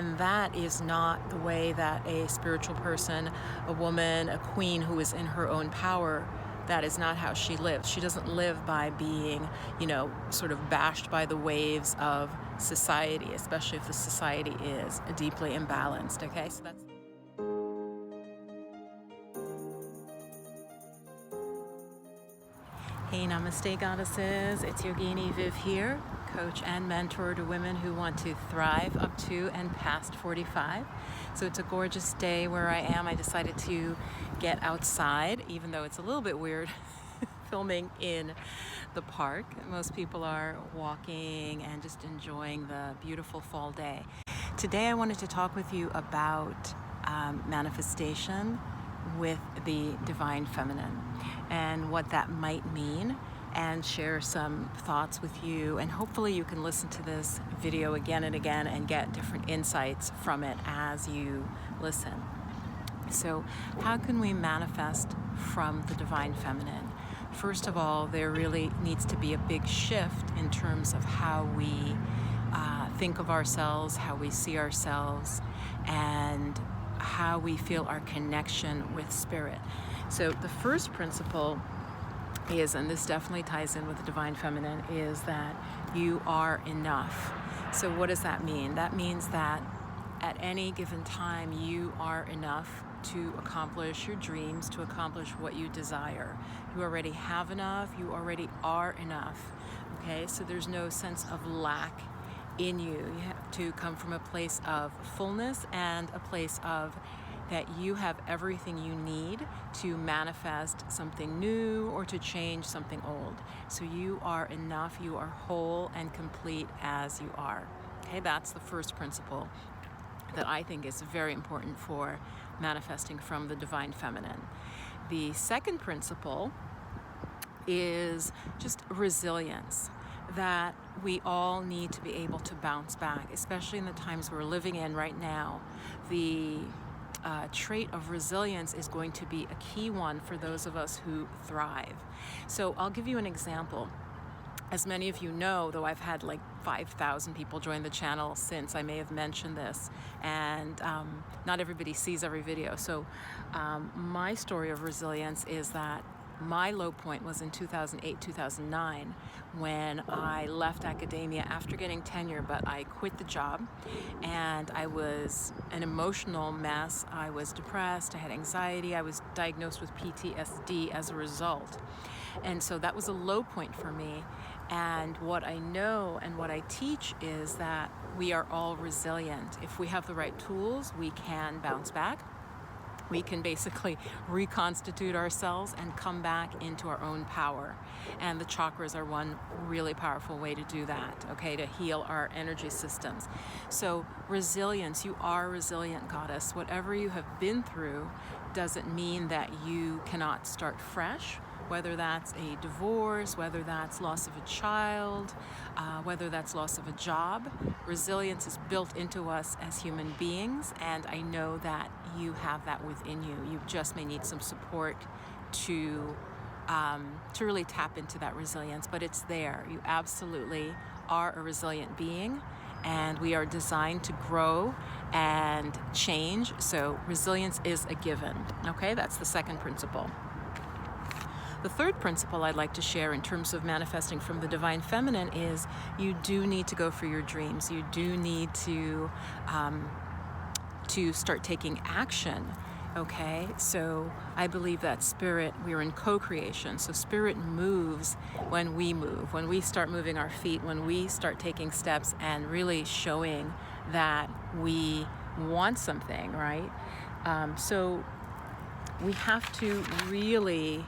And that is not the way that a spiritual person, a woman, a queen who is in her own power, that is not how she lives. She doesn't live by being, sort of bashed by the waves of society, especially if the society is deeply imbalanced, okay? So that's... Hey, namaste, goddesses. It's Yogini Viv here, coach and mentor to women who want to thrive up to and past 45. So it's a gorgeous day where I am. I decided to get outside, even though it's a little bit weird filming in the park. Most people are walking and just enjoying the beautiful fall day. Today I wanted to talk with you about manifestation with the divine feminine and what that might mean, and share some thoughts with you, and hopefully you can listen to this video again and again and get different insights from it as you listen. So how can we manifest from the divine feminine? First of all, there really needs to be a big shift in terms of how we think of ourselves, how we see ourselves, and how we feel our connection with spirit. So the first principle is, and this definitely ties in with the divine feminine, is that you are enough. So what does that mean? That means that at any given time you are enough to accomplish your dreams, to accomplish what you desire. You already have enough, you already are enough. Okay, so there's no sense of lack in you. You have to come from a place of fullness and a place of that you have everything you need to manifest something new or to change something old. So you are enough, you are whole and complete as you are. Okay, that's the first principle that I think is very important for manifesting from the divine feminine. The second principle is just resilience, that we all need to be able to bounce back, especially in the times we're living in right now. The trait of resilience is going to be a key one for those of us who thrive. So I'll give you an example. As many of you know, though I've had like 5,000 people join the channel since I may have mentioned this, and not everybody sees every video. So my story of resilience is that my low point was in 2008, 2009, when I left academia after getting tenure, but I quit the job, and I was an emotional mess. I was depressed, I had anxiety, I was diagnosed with PTSD as a result. And so that was a low point for me. And what I know and what I teach is that we are all resilient. If we have the right tools, we can bounce back. We can basically reconstitute ourselves and come back into our own power. And the chakras are one really powerful way to do that, okay, to heal our energy systems. So resilience, you are resilient, goddess. Whatever you have been through doesn't mean that you cannot start fresh, whether that's a divorce, whether that's loss of a child, whether that's loss of a job. Resilience is built into us as human beings, and I know that you have that within you. You just may need some support to really tap into that resilience, but it's there. You absolutely are a resilient being, and we are designed to grow and change. So resilience is a given. Okay, that's the second principle. The third principle I'd like to share in terms of manifesting from the divine feminine is you do need to go for your dreams. You do need to start taking action. Okay, so I believe that spirit, we're in co-creation. So spirit moves when we move, when we start moving our feet, when we start taking steps and really showing that we want something, right? So we have to really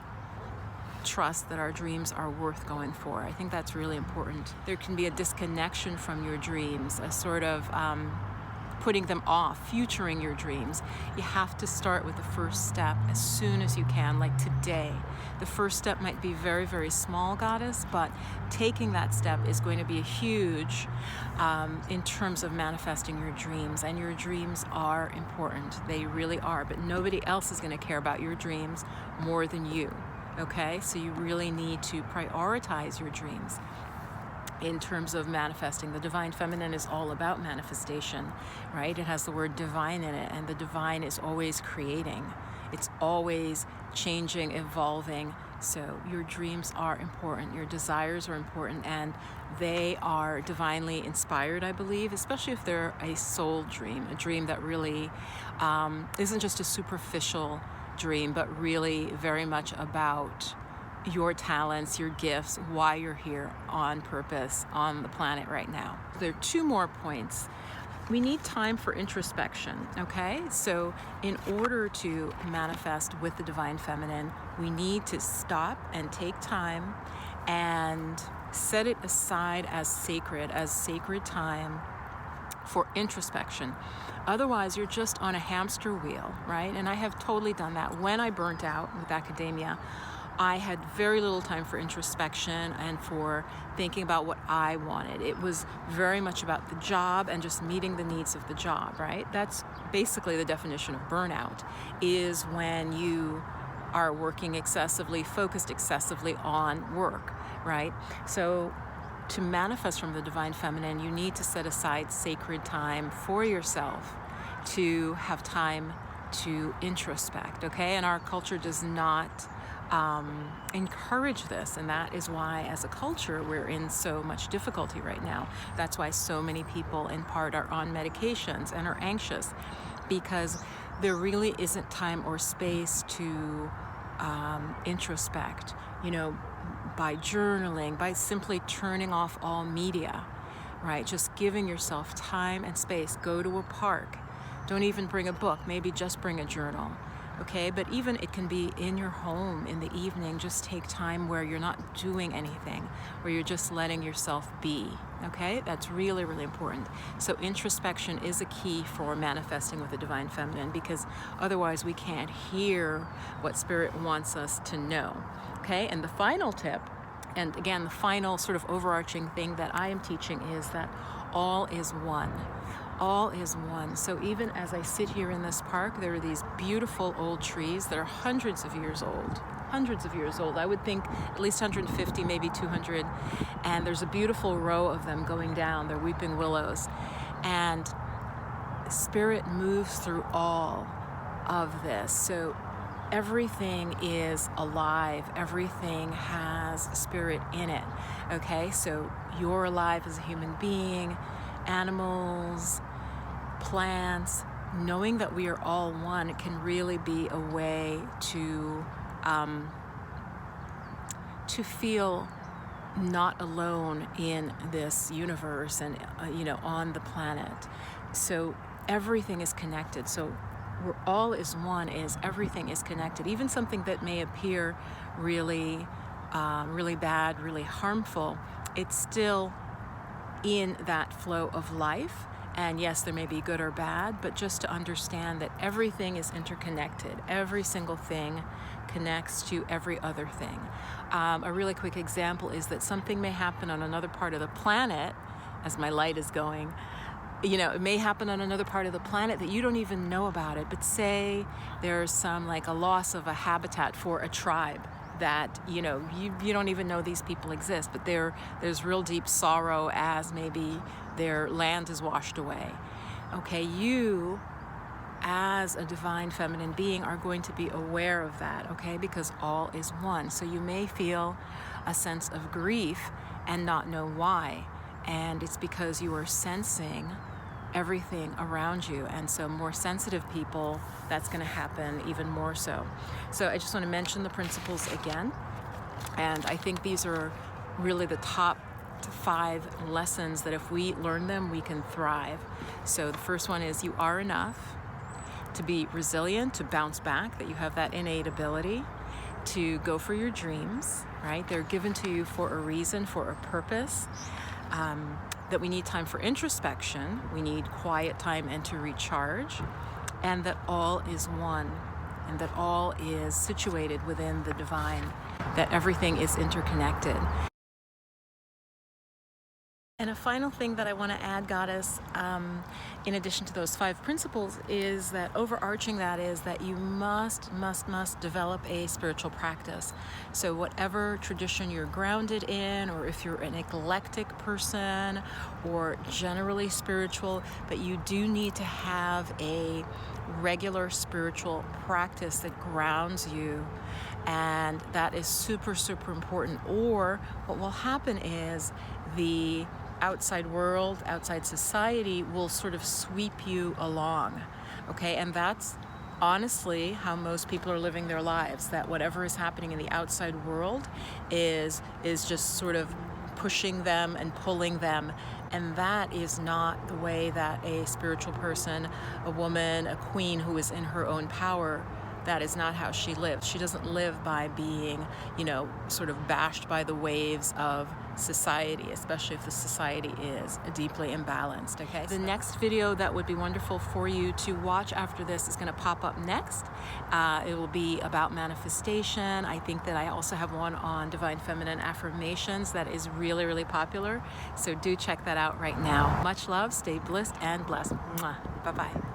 trust that our dreams are worth going for. I think that's really important. There can be a disconnection from your dreams, a sort of putting them off, futuring your dreams. You have to start with the first step as soon as you can, like today. The first step might be very, very small, goddess, but taking that step is going to be huge in terms of manifesting your dreams. And your dreams are important. They really are. But nobody else is going to care about your dreams more than you. Okay, so you really need to prioritize your dreams. in terms of manifesting. The divine feminine is all about manifestation, right? It has the word divine in it, and the divine is always creating. It's always changing, evolving. So your dreams are important, your desires are important, and they are divinely inspired, I believe, especially if they're a soul dream, a dream that really isn't just a superficial dream, but really very much about your talents, your gifts, why you're here on purpose on the planet right now. There are 2 more points. We need time for introspection, okay? So in order to manifest with the divine feminine, we need to stop and take time and set it aside as sacred time for introspection. Otherwise, you're just on a hamster wheel, right? And I have totally done that. When I burnt out with academia, I had very little time for introspection and for thinking about what I wanted. It was very much about the job and just meeting the needs of the job, right? That's basically the definition of burnout, is when you are working excessively, focused excessively on work, right? So to manifest from the divine feminine, you need to set aside sacred time for yourself to have time to introspect, okay? And our culture does not encourage this, and that is why as a culture we're in so much difficulty right now. That's why so many people in part are on medications and are anxious, because there really isn't time or space to introspect, by journaling, by simply turning off all media, right? Just giving yourself time and space. Go to a park. Don't even bring a book, maybe just bring a journal. Okay, but even it can be in your home in the evening. Just take time where you're not doing anything, where you're just letting yourself be. Okay, that's really, really important. So introspection is a key for manifesting with the divine feminine, because otherwise we can't hear what spirit wants us to know. Okay, and the final tip, and again, the final sort of overarching thing that I am teaching is that all is one. All is one. So even as I sit here in this park, there are these beautiful old trees that are hundreds of years old. I would think at least 150, maybe 200. And there's a beautiful row of them going down. They're weeping willows. And spirit moves through all of this. So everything is alive. Everything has spirit in it. Okay, so you're alive as a human being, animals, plants. Knowing that we are all one can really be a way to feel not alone in this universe and on the planet. So everything is connected. So we're all is one, is everything is connected. Even something that may appear really bad, really harmful, it's still in that flow of life. And yes, there may be good or bad, but just to understand that everything is interconnected. Every single thing connects to every other thing. A really quick example is that something may happen on another part of the planet, as my light is going. It may happen on another part of the planet that you don't even know about it. But say there's some a loss of a habitat for a tribe that you don't even know these people exist, but there's real deep sorrow as maybe their land is washed away. Okay, you as a divine feminine being are going to be aware of that, okay, because all is one. So you may feel a sense of grief and not know why, and it's because you are sensing everything around you. And so more sensitive people, that's going to happen even more so. So I just want to mention the principles again. And I think these are really the top 5 lessons that if we learn them, we can thrive. So the first one is you are enough, to be resilient, to bounce back, that you have that innate ability to go for your dreams, right? They're given to you for a reason, for a purpose. That we need time for introspection, we need quiet time and to recharge, and that all is one, and that all is situated within the divine, that everything is interconnected. And a final thing that I want to add, Goddess, in addition to those 5 principles, is that overarching that is that you must develop a spiritual practice. So whatever tradition you're grounded in, or if you're an eclectic person or generally spiritual, but you do need to have a regular spiritual practice that grounds you. And that is super important. Or what will happen is the outside world, outside society will sort of sweep you along, okay? And that's honestly how most people are living their lives, that whatever is happening in the outside world is just sort of pushing them and pulling them. And that is not the way that a spiritual person, a woman, a queen who is in her own power, that is not how she lives. She doesn't live by being, sort of bashed by the waves of society, especially if the society is deeply imbalanced, okay? The next video that would be wonderful for you to watch after this is going to pop up next. It will be about manifestation. I think that I also have one on divine feminine affirmations that is really popular. So do check that out right now. Much love, stay blissed and blessed. Mwah. Bye-bye.